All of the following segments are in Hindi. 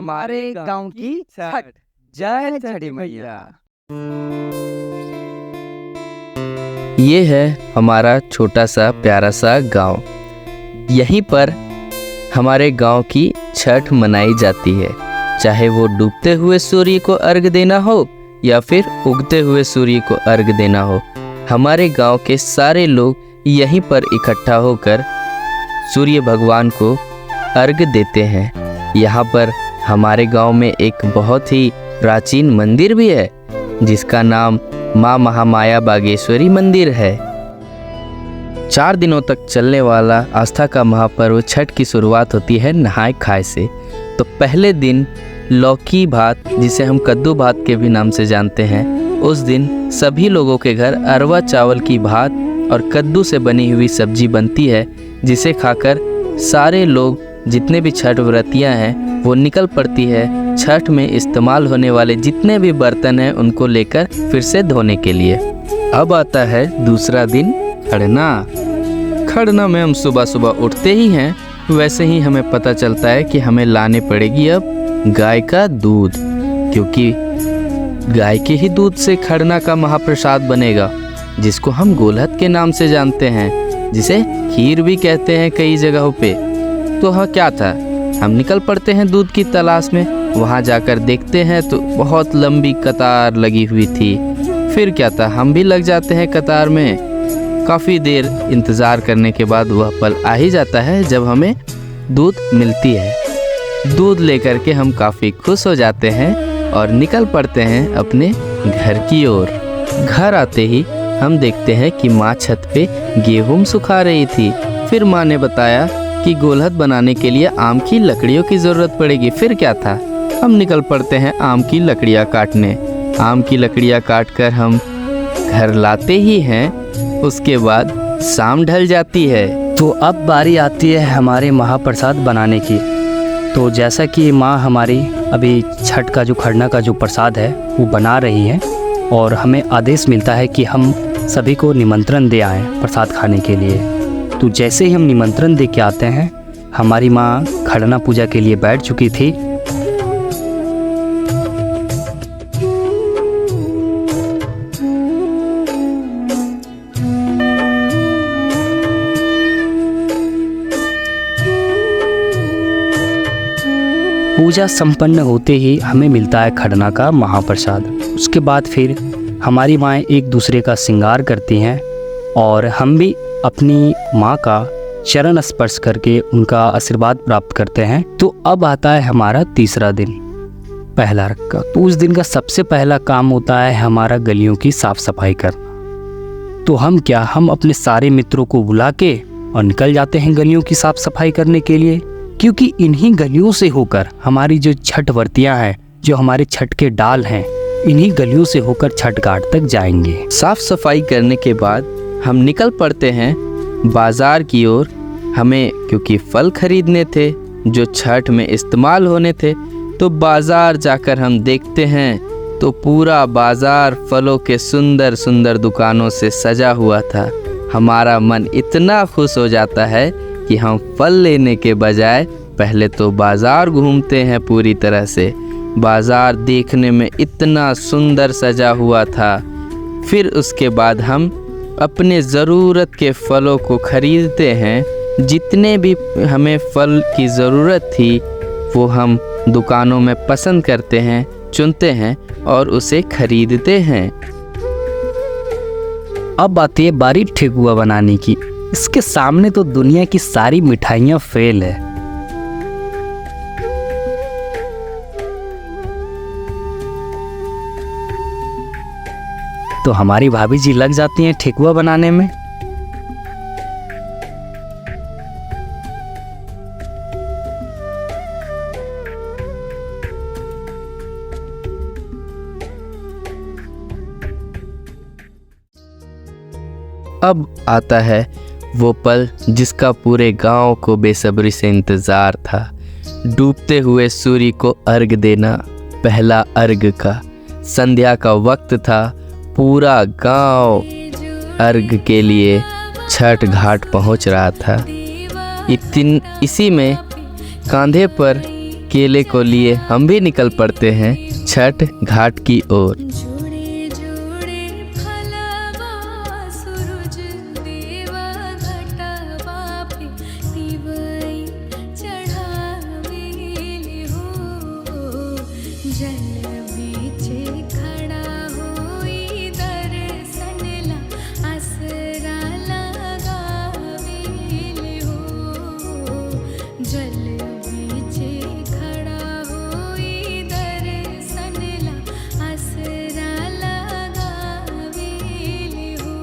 हमारे गांव की छठ। जय छठी मैया। ये है हमारा छोटा सा प्यारा सा गांव। यहीं पर हमारे गांव की छठ मनाई जाती है, चाहे वो डूबते हुए सूर्य को अर्घ देना हो या फिर उगते हुए सूर्य को अर्घ देना हो। हमारे गांव के सारे लोग यहीं पर इकट्ठा होकर सूर्य भगवान को अर्घ देते हैं। यहाँ पर हमारे गांव में एक बहुत ही प्राचीन मंदिर भी है जिसका नाम माँ महामाया बागेश्वरी मंदिर है। 4 दिनों तक चलने वाला आस्था का महापर्व छठ की शुरुआत होती है नहाय खाए से। तो पहले दिन लौकी भात, जिसे हम कद्दू भात के भी नाम से जानते हैं, उस दिन सभी लोगों के घर अरवा चावल की भात और कद्दू से बनी हुई सब्जी बनती है, जिसे खाकर सारे लोग, जितने भी छठ व्रतियाँ हैं, वो निकल पड़ती है छठ में इस्तेमाल होने वाले जितने भी बर्तन हैं उनको लेकर फिर से धोने के लिए। अब आता है दूसरा दिन, खड़ना। खड़ना में हम सुबह सुबह उठते ही हैं, वैसे ही हमें पता चलता है कि हमें लाने पड़ेगी अब गाय का दूध, क्योंकि गाय के ही दूध से खड़ना का महाप्रसाद बनेगा, जिसको हम गोलहद के नाम से जानते हैं, जिसे खीर भी कहते हैं कई जगहों पे। तो हाँ, क्या था, हम निकल पड़ते हैं दूध की तलाश में। वहाँ जाकर देखते हैं तो बहुत लंबी कतार लगी हुई थी। फिर क्या था, हम भी लग जाते हैं कतार में। काफ़ी देर इंतज़ार करने के बाद वह पल आ ही जाता है जब हमें दूध मिलती है। दूध लेकर के हम काफ़ी खुश हो जाते हैं और निकल पड़ते हैं अपने घर की ओर। घर आते ही हम देखते हैं कि माँ छत पे गेहूं सुखा रही थी। फिर माँ ने बताया कि गोलहद बनाने के लिए आम की लकड़ियों की ज़रूरत पड़ेगी। फिर क्या था, हम निकल पड़ते हैं आम की लकड़ियाँ काटने। आम की लकड़ियाँ काट कर हम घर लाते ही हैं, उसके बाद शाम ढल जाती है। तो अब बारी आती है हमारे महाप्रसाद बनाने की। तो जैसा कि माँ हमारी अभी छठ का जो खरना का जो प्रसाद है वो बना रही है, और हमें आदेश मिलता है कि हम सभी को निमंत्रण दे आएँ प्रसाद खाने के लिए। तो जैसे ही हम निमंत्रण दे के आते हैं, हमारी माँ खरना पूजा के लिए बैठ चुकी थी। पूजा संपन्न होते ही हमें मिलता है खरना का महाप्रसाद। उसके बाद फिर हमारी माएँ एक दूसरे का श्रृंगार करती हैं, और हम भी अपनी माँ का चरण स्पर्श करके उनका आशीर्वाद प्राप्त करते हैं। तो अब आता है हमारा तीसरा दिन, पहला रक्का। तो उस दिन का सबसे पहला काम होता है हमारा गलियों की साफ सफाई करना। तो हम अपने सारे मित्रों को बुला के और निकल जाते हैं गलियों की साफ सफाई करने के लिए, क्योंकि इन्हीं गलियों से होकर हमारी जो छठ व्रतियाँ हैं, जो हमारे छठ के डाल हैं, इन्हीं गलियों से होकर छठ घाट तक जाएंगे। साफ सफाई करने के बाद हम निकल पड़ते हैं बाज़ार की ओर। हमें क्योंकि फल खरीदने थे जो छठ में इस्तेमाल होने थे, तो बाज़ार जाकर हम देखते हैं तो पूरा बाज़ार फलों के सुंदर सुंदर दुकानों से सजा हुआ था। हमारा मन इतना खुश हो जाता है कि हम फल लेने के बजाय पहले तो बाज़ार घूमते हैं पूरी तरह से। बाज़ार देखने में इतना सुंदर सजा हुआ था। फिर उसके बाद हम अपने ज़रूरत के फलों को खरीदते हैं। जितने भी हमें फल की ज़रूरत थी वो हम दुकानों में पसंद करते हैं, चुनते हैं और उसे खरीदते हैं। अब आती है बारी ठेकुआ बनाने की। इसके सामने तो दुनिया की सारी मिठाइयाँ फेल है। तो हमारी भाभी जी लग जाती हैं ठेकुआ बनाने में। अब आता है वो पल जिसका पूरे गांव को बेसब्री से इंतज़ार था। डूबते हुए सूर्य को अर्घ देना, पहला अर्घ का संध्या का वक्त था। पूरा गांव अर्घ के लिए छठ घाट पहुंच रहा था। इसी में कांधे पर केले को लिए हम भी निकल पड़ते हैं छठ घाट की ओर। जोड़े जोड़े फलवा सूरज देवा घटवा पे तिवई चढ़ावेले हो। जल बीचे खड़ा होई दर्शन ला आसरा लगावेले हो। जल बीचे खड़ा होई दर्शन ला आसरा लगावेले हो।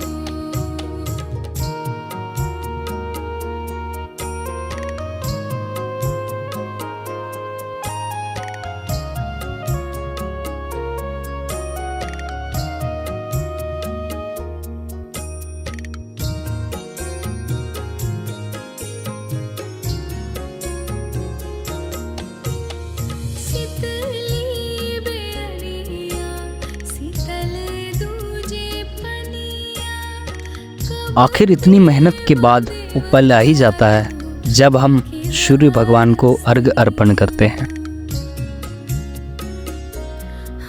शीतली बेअरिया शीतल दूजे पनिया कब आखिर इतनी मेहनत के बाद वो पल आ ही जाता है जब हम सूर्य भगवान को अर्घ अर्पण करते हैं।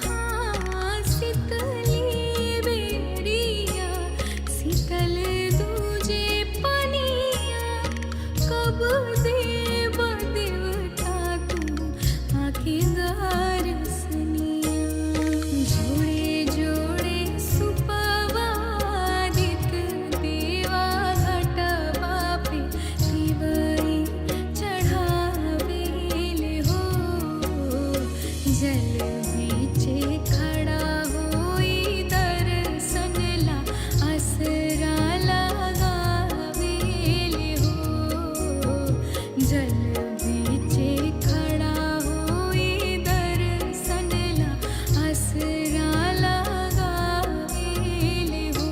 हाँ शीतली बेअरिया शीतल दूजे पनिया कब देव देवता तू आके दर्शनिया। जोड़े जोड़े सुपवादित देवा घटवा पे तिवई चढ़ावेले हो। जल बीचे खड़ा होई दर्शन ला आसरा लगावेले हो। जल बीचे खड़ा होई दर्शन ला आसरा लगावेले हो।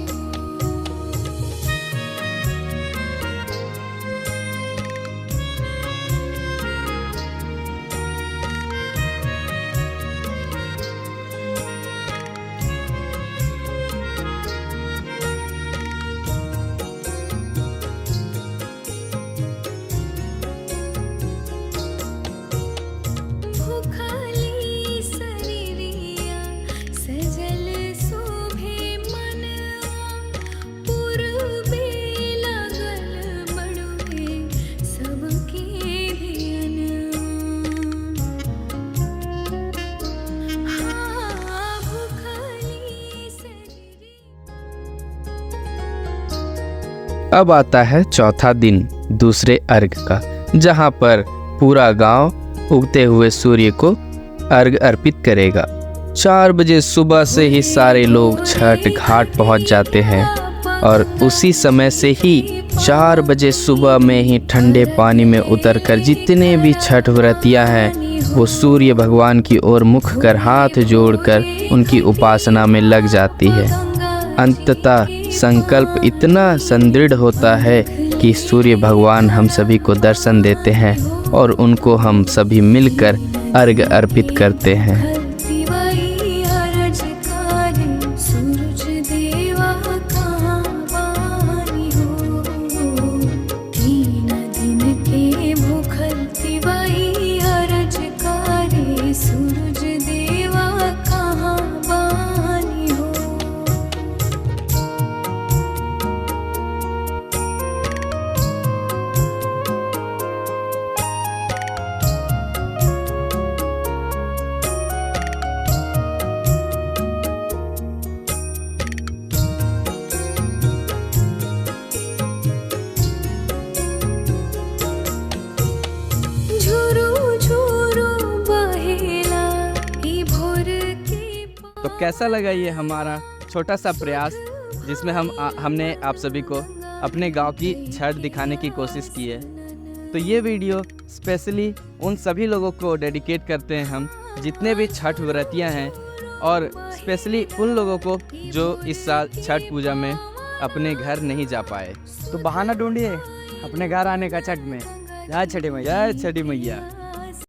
भूखली शरीरिया सजल शोभे मनवा पूर्वे लगल बड़ुए सबके धियनवा। हाँ भूखली शरीरिया। अब आता है चौथा दिन दूसरे अर्घ का, जहाँ पर पूरा गांव उगते हुए सूर्य को अर्घ अर्पित करेगा। 4 बजे सुबह से ही सारे लोग छठ घाट पहुंच जाते हैं और उसी समय से ही 4 बजे सुबह में ही ठंडे पानी में उतरकर जितने भी छठ व्रतियां हैं वो सूर्य भगवान की ओर मुख कर हाथ जोड़कर उनकी उपासना में लग जाती है। अंततः संकल्प इतना सुदृढ़ होता है कि सूर्य भगवान हम सभी को दर्शन देते हैं और उनको हम सभी मिलकर अर्घ अर्पित करते हैं। तिवई अरज करे सूरज देवा कहाँ बानी हो। 3 दिन के भूखल तिवई अरज करे सूरज देवा कहाँ बानी हो। झुरू झुरू बहेला ई भोर के तो कैसा लगा ये हमारा छोटा सा प्रयास, जिसमें हमने आप सभी को अपने गांव की छठ दिखाने की कोशिश की है। तो ये वीडियो स्पेशली उन सभी लोगों को डेडिकेट करते हैं हम, जितने भी छठ व्रतियाँ हैं, और स्पेशली उन लोगों को जो इस साल छठ पूजा में अपने घर नहीं जा पाए। तो बहाना ढूंढिए अपने घर आने का छठ में। जय छठी मैया। जय छठी मैया।